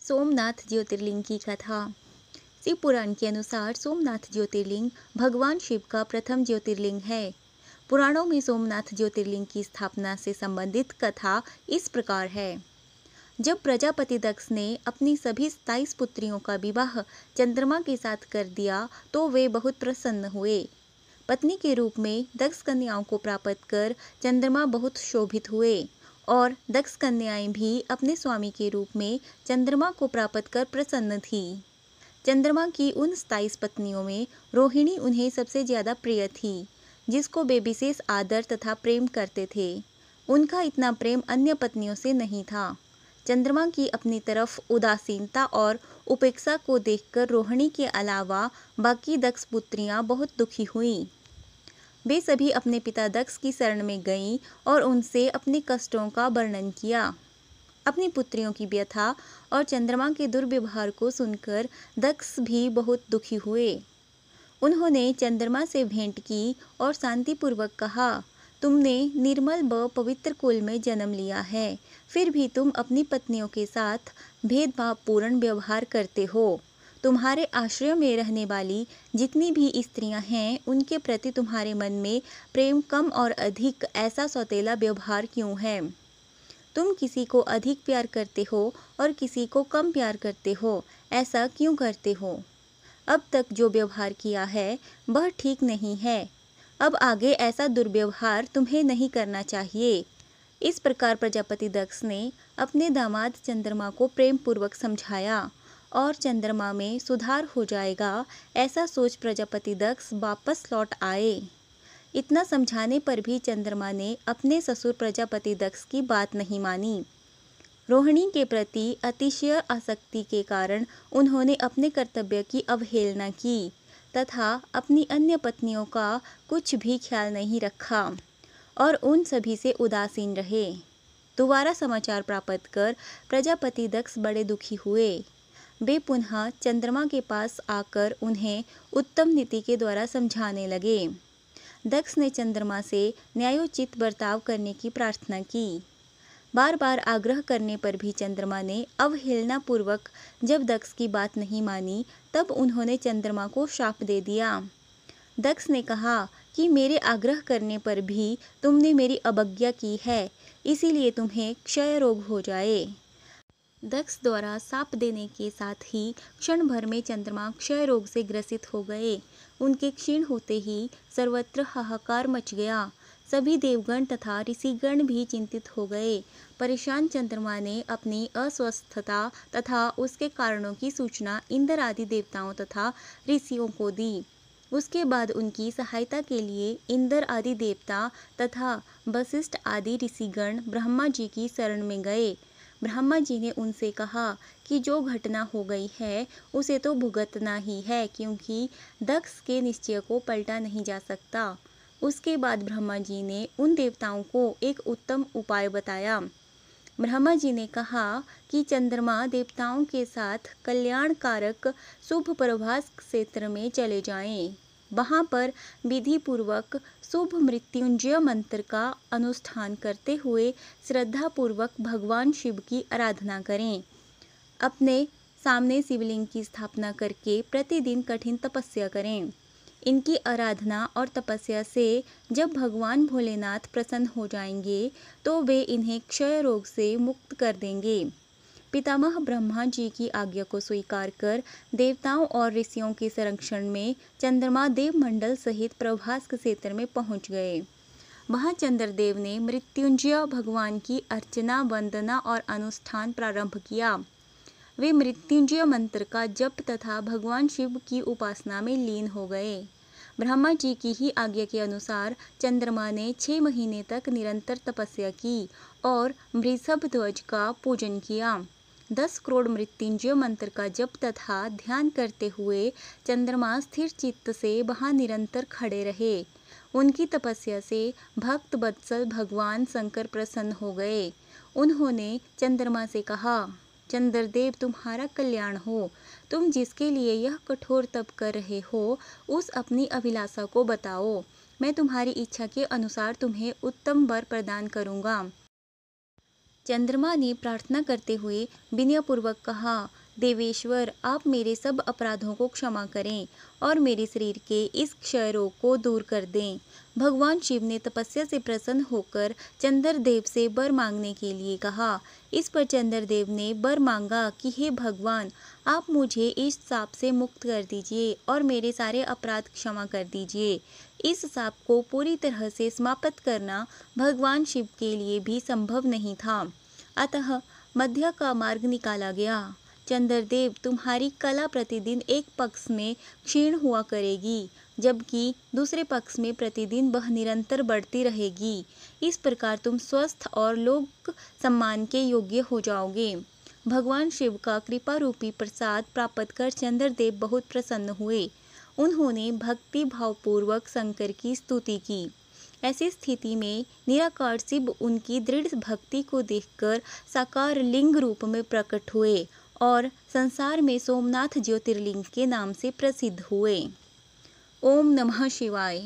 सोमनाथ ज्योतिर्लिंग की कथा। शिव पुराण के अनुसार सोमनाथ ज्योतिर्लिंग भगवान शिव का प्रथम ज्योतिर्लिंग है। पुराणों में सोमनाथ ज्योतिर्लिंग की स्थापना से संबंधित कथा इस प्रकार है। जब प्रजापति दक्ष ने अपनी सभी 27 पुत्रियों का विवाह चंद्रमा के साथ कर दिया तो वे बहुत प्रसन्न हुए। पत्नी के रूप में दक्ष कन्याओं को प्राप्त कर चंद्रमा बहुत शोभित हुए और दक्ष कन्याएं भी अपने स्वामी के रूप में चंद्रमा को प्राप्त कर प्रसन्न थी। चंद्रमा की उन 27 पत्नियों में रोहिणी उन्हें सबसे ज्यादा प्रिय थी, जिसको वे विशेष आदर तथा प्रेम करते थे। उनका इतना प्रेम अन्य पत्नियों से नहीं था। चंद्रमा की अपनी तरफ उदासीनता और उपेक्षा को देखकर रोहिणी के अलावा बाकी दक्ष पुत्रियां बहुत दुखी हुईं। वे सभी अपने पिता दक्ष की शरण में गईं और उनसे अपने कष्टों का वर्णन किया। अपनी पुत्रियों की व्यथा और चंद्रमा के दुर्व्यवहार को सुनकर दक्ष भी बहुत दुखी हुए। उन्होंने चंद्रमा से भेंट की और शांतिपूर्वक कहा, तुमने निर्मल व पवित्र कुल में जन्म लिया है, फिर भी तुम अपनी पत्नियों के साथ भेदभावपूर्ण व्यवहार करते हो। तुम्हारे आश्रय में रहने वाली जितनी भी स्त्रियां हैं, उनके प्रति तुम्हारे मन में प्रेम कम और अधिक ऐसा सौतेला व्यवहार क्यों है? तुम किसी को अधिक प्यार करते हो और किसी को कम प्यार करते हो, ऐसा क्यों करते हो? अब तक जो व्यवहार किया है वह ठीक नहीं है। अब आगे ऐसा दुर्व्यवहार तुम्हें नहीं करना चाहिए। इस प्रकार प्रजापति दक्ष ने अपने दामाद चंद्रमा को प्रेम पूर्वक समझाया और चंद्रमा में सुधार हो जाएगा, ऐसा सोच प्रजापति दक्ष वापस लौट आए। इतना समझाने पर भी चंद्रमा ने अपने ससुर प्रजापति दक्ष की बात नहीं मानी। रोहिणी के प्रति अतिशय आसक्ति के कारण उन्होंने अपने कर्तव्य की अवहेलना की तथा अपनी अन्य पत्नियों का कुछ भी ख्याल नहीं रखा और उन सभी से उदासीन रहे। दोबारा समाचार प्राप्त कर प्रजापति दक्ष बड़े दुखी हुए। वे पुनः चंद्रमा के पास आकर उन्हें उत्तम नीति के द्वारा समझाने लगे। दक्ष ने चंद्रमा से न्यायोचित बर्ताव करने की प्रार्थना की। बार बार आग्रह करने पर भी चंद्रमा ने अवहेलना पूर्वक जब दक्ष की बात नहीं मानी, तब उन्होंने चंद्रमा को शाप दे दिया। दक्ष ने कहा कि मेरे आग्रह करने पर भी तुमने मेरी अवज्ञा की है, इसीलिए तुम्हें क्षय रोग हो जाए। दक्ष द्वारा शाप देने के साथ ही क्षण भर में चंद्रमा क्षय रोग से ग्रसित हो गए। उनके क्षीण होते ही सर्वत्र हाहाकार मच गया। सभी देवगण तथा ऋषिगण भी चिंतित हो गए। परेशान चंद्रमा ने अपनी अस्वस्थता तथा उसके कारणों की सूचना इंद्र आदि देवताओं तथा ऋषियों को दी। उसके बाद उनकी सहायता के लिए इंद्र आदि देवता तथा वशिष्ठ आदि ऋषिगण ब्रह्मा जी की शरण में गए। ब्रह्मा जी ने उनसे कहा कि जो घटना हो गई है उसे तो भुगतना ही है, क्योंकि दक्ष के निश्चय को पलटा नहीं जा सकता। उसके बाद ब्रह्मा जी ने उन देवताओं को एक उत्तम उपाय बताया। ब्रह्मा जी ने कहा कि चंद्रमा देवताओं के साथ कल्याणकारक शुभ प्रभास क्षेत्र में चले जाएं। वहां पर विधि पूर्वक शुभ मृत्युंजय मंत्र का अनुष्ठान करते हुए श्रद्धा पूर्वक भगवान शिव की आराधना करें। अपने सामने शिवलिंग की स्थापना करके प्रतिदिन कठिन तपस्या करें। इनकी आराधना और तपस्या से जब भगवान भोलेनाथ प्रसन्न हो जाएंगे तो वे इन्हें क्षय रोग से मुक्त कर देंगे। पितामह ब्रह्मा जी की आज्ञा को स्वीकार कर देवताओं और ऋषियों के संरक्षण में चंद्रमा देवमंडल सहित प्रभास क्षेत्र में पहुंच गए। वहां चंद्रदेव ने मृत्युंजय भगवान की अर्चना, वंदना और अनुष्ठान प्रारंभ किया। वे मृत्युंजय मंत्र का जप तथा भगवान शिव की उपासना में लीन हो गए। ब्रह्मा जी की ही आज्ञा के अनुसार चंद्रमा ने 6 महीने तक निरंतर तपस्या की और वृषभ ध्वज का पूजन किया। 10 करोड़ मृत्युंजय मंत्र का जप तथा ध्यान करते हुए चंद्रमा स्थिर चित्त से वहां निरंतर खड़े रहे। उनकी तपस्या से भक्त वत्सल भगवान शंकर प्रसन्न हो गए। उन्होंने चंद्रमा से कहा, चंद्रदेव तुम्हारा कल्याण हो। तुम जिसके लिए यह कठोर तप कर रहे हो, उस अपनी अभिलाषा को बताओ। मैं तुम्हारी इच्छा के अनुसार तुम्हें उत्तम वर प्रदान करूंगा। चंद्रमा ने प्रार्थना करते हुए विनयपूर्वक कहा, देवेश्वर, आप मेरे सब अपराधों को क्षमा करें और मेरे शरीर के इस क्षय रोग को दूर कर दें। भगवान शिव ने तपस्या से प्रसन्न होकर चंद्रदेव से वर मांगने के लिए कहा। इस पर चंद्रदेव ने वर मांगा कि हे भगवान, आप मुझे इस शाप से मुक्त कर दीजिए और मेरे सारे अपराध क्षमा कर दीजिए। इस शाप को पूरी तरह से समाप्त करना भगवान शिव के लिए भी संभव नहीं था, अतः मध्य का मार्ग निकाला गया। चंद्रदेव, तुम्हारी कला प्रतिदिन एक पक्ष में क्षीण हुआ करेगी, जबकि दूसरे पक्ष में प्रतिदिन वह निरंतर बढ़ती रहेगी। इस प्रकार तुम स्वस्थ और लोक सम्मान के योग्य हो जाओगे। भगवान शिव का कृपा रूपी प्रसाद प्राप्त कर चंद्रदेव बहुत प्रसन्न हुए। उन्होंने भक्ति भावपूर्वक शंकर की स्तुति की। ऐसी स्थिति में निराकार शिव उनकी दृढ़ भक्ति को देखकर साकार लिंग रूप में प्रकट हुए और संसार में सोमनाथ ज्योतिर्लिंग के नाम से प्रसिद्ध हुए। ओम नमः शिवाय।